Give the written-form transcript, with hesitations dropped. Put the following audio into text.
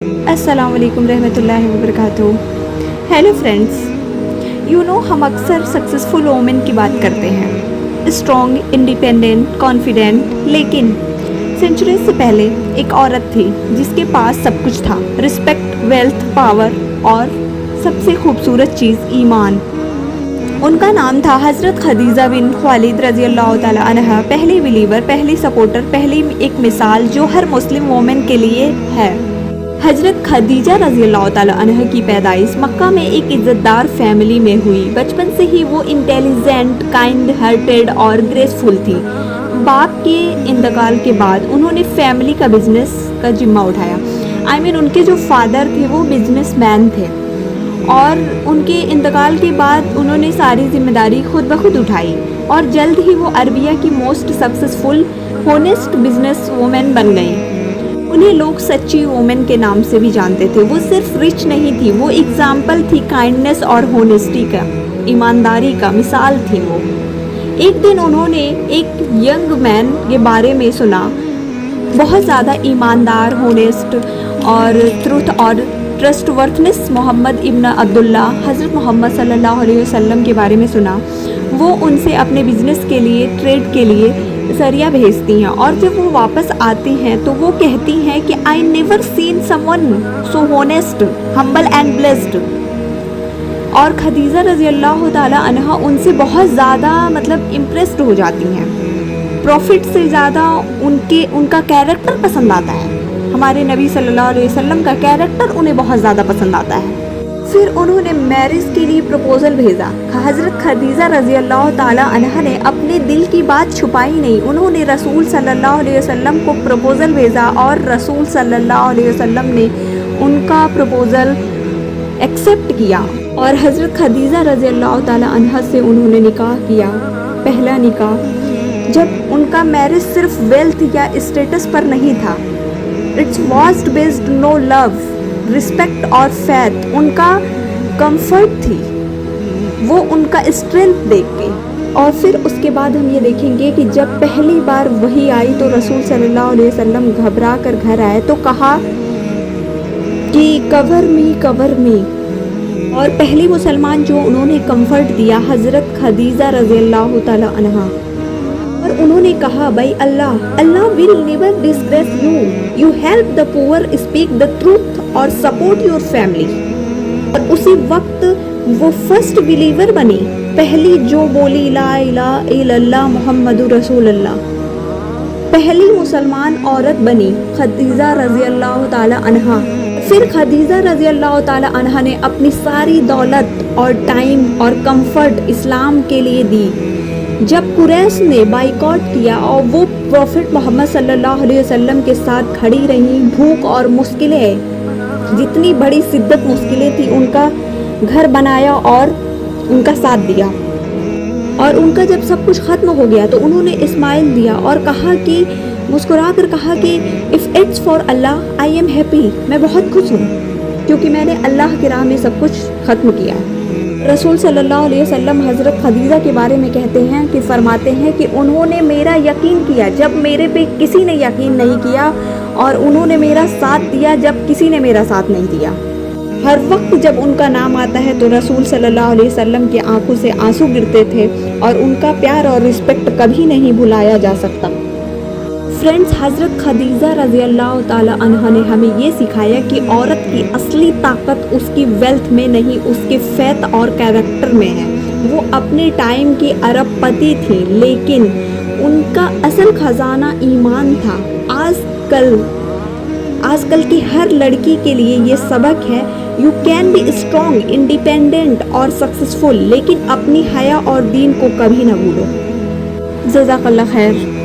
अस्सलाम वालेकुम रहमतुल्लाहि व बरकातुहू। हेलो फ्रेंड्स, हम अक्सर सक्सेसफुल वोमेन की बात करते हैं, स्ट्रॉन्ग, इंडिपेंडेंट, कॉन्फिडेंट। लेकिन सेंचुरी से पहले एक औरत थी जिसके पास सब कुछ था, रिस्पेक्ट, वेल्थ, पावर और सबसे खूबसूरत चीज़ ईमान। उनका नाम था हज़रत खदीजा बिन खुवाइलिद रज़ी अल्लाह ताला अन्हा। पहली बिलीवर, पहली सपोर्टर, पहली एक मिसाल जो हर मुस्लिम वोमेन के लिए है। हज़रत खदीजा रज़ी अल्लाह ताला अन्हा की पैदाइश मक्का में एक इज़्ज़तदार फैमिली में हुई। बचपन से ही वो इंटेलिजेंट, काइंड हार्टेड और ग्रेसफुल थी। बाप के इंतकाल के बाद उन्होंने फैमिली का बिजनेस का जिम्मा उठाया। उनके जो फादर थे वो बिजनेसमैन थे और उनके इंतकाल के बाद उन्होंने सारी जिम्मेदारी खुद ब खुद उठाई और जल्द ही वो अरबिया की most successful honest business women बन गई। उन्हें लोग सच्ची वोमेन के नाम से भी जानते थे। वो सिर्फ रिच नहीं थी, वो एग्जाम्पल थी काइंडनेस और होनेस्टी का, ईमानदारी का मिसाल थी वो। एक दिन उन्होंने एक यंग मैन के बारे में सुना, बहुत ज़्यादा ईमानदार, होनेस्ट और ट्रूथ और ट्रस्टवर्थनेस, मोहम्मद इब्न अब्दुल्ला, हज़रत मोहम्मद सल्लल्लाहु अलैहि वसल्लम के बारे में सुना। वो उनसे अपने बिजनेस के लिए, ट्रेड के लिए सरिया भेजती हैं और जब वो वापस आती हैं तो वो कहती हैं कि I never seen someone so honest, humble and blessed. और खदीजा रज़ी अल्लाह ताला अन्हा उनसे बहुत ज़्यादा इम्प्रेस्ड हो जाती हैं। प्रॉफिट से ज़्यादा उनका कैरेक्टर पसंद आता है। हमारे नबी सल्लल्लाहु अलैहि वसल्लम का कैरेक्टर उन्हें बहुत ज़्यादा पसंद आता है। फिर उन्होंने मैरिज के लिए प्रपोज़ल भेजा। हज़रत खदीजा रज़ी अल्लाह ताला अन्हा ने अपने दिल की बात छुपाई नहीं। उन्होंने रसूल सल्लल्लाहु अलैहि वसल्लम को प्रपोज़ल भेजा और रसूल सल्लल्लाहु अलैहि वसल्लम ने उनका प्रपोज़ल एक्सेप्ट किया और हज़रत खदीजा रज़ी अल्लाह ताला अन्हा से उन्होंने निकाह किया, पहला निकाह। जब उनका मैरिज सिर्फ वेल्थ या स्टेटस पर नहीं था, it's was based no love, respect और फैथ। उनका कंफर्ट थी वो, उनका स्ट्रेंथ देख के। और फिर उसके बाद हम ये देखेंगे कि जब पहली बार वही आई तो रसूल सल्लल्लाहु अलैहि वसल्लम घबरा कर घर आए तो कहा कि कवर मी। और पहली मुसलमान जो उन्होंने कंफर्ट दिया हज़रत खदीजा रज़ी अल्लाह ताला अन्हा। और उन्होंने कहा, भाई Allah will never disgrace you, you help the poor, speak the truth और सपोर्ट योर फैमिली। और उसी वक्त वो फर्स्ट बिलीवर बनी, पहली जो बोली ला इलाहा इल्लल्लाह मुहम्मदुर रसूलुल्लाह। पहली मुसलमान औरत बनी खदीजा रज़ी अल्लाह ताला अन्हा। फिर खदीजा रज़ी अल्लाह ताला अन्हा ने अपनी सारी दौलत और टाइम और कंफर्ट इस्लाम के लिए दी। जब कुरैश ने बाइकॉट किया और वो प्रॉफिट मोहम्मद सल्लल्लाहु अलैहि वसल्लम के साथ खड़ी रहीं, भूख और मुश्किलें, जितनी बड़ी शिद्दत मुश्किलें थी, उनका घर बनाया और उनका साथ दिया। और उनका जब सब कुछ ख़त्म हो गया तो उन्होंने इस्माइल दिया और कहा कि मुस्कुरा कर कहा कि if it's for Allah I am happy, मैं बहुत खुश हूँ क्योंकि मैंने अल्लाह की राह में सब कुछ ख़त्म किया है। रसूल सल्लल्लाहु अलैहि वसल्लम हज़रत खदीजा के बारे में कहते हैं कि फरमाते हैं कि उन्होंने मेरा यकीन किया जब मेरे पे किसी ने यकीन नहीं किया, और उन्होंने मेरा साथ दिया जब किसी ने मेरा साथ नहीं दिया। हर वक्त जब उनका नाम आता है तो रसूल सल्लल्लाहु अलैहि वसल्लम की आंखों से आंसू गिरते थे और उनका प्यार और रिस्पेक्ट कभी नहीं भुलाया जा सकता। फ्रेंड्स, हज़रत खदीजा रज़ी अल्लाह ताला अन्हा ने हमें ये सिखाया कि औरत की असली ताकत उसकी वेल्थ में नहीं, उसके फैथ और कैरेक्टर में है। वो अपने टाइम की अरबपति थी लेकिन उनका असल खजाना ईमान था। आजकल की हर लड़की के लिए ये सबक है, you can be strong, independent और सक्सेसफुल, लेकिन अपनी हया और दीन को कभी ना भूलो। जज़ाकल्लाह खैर।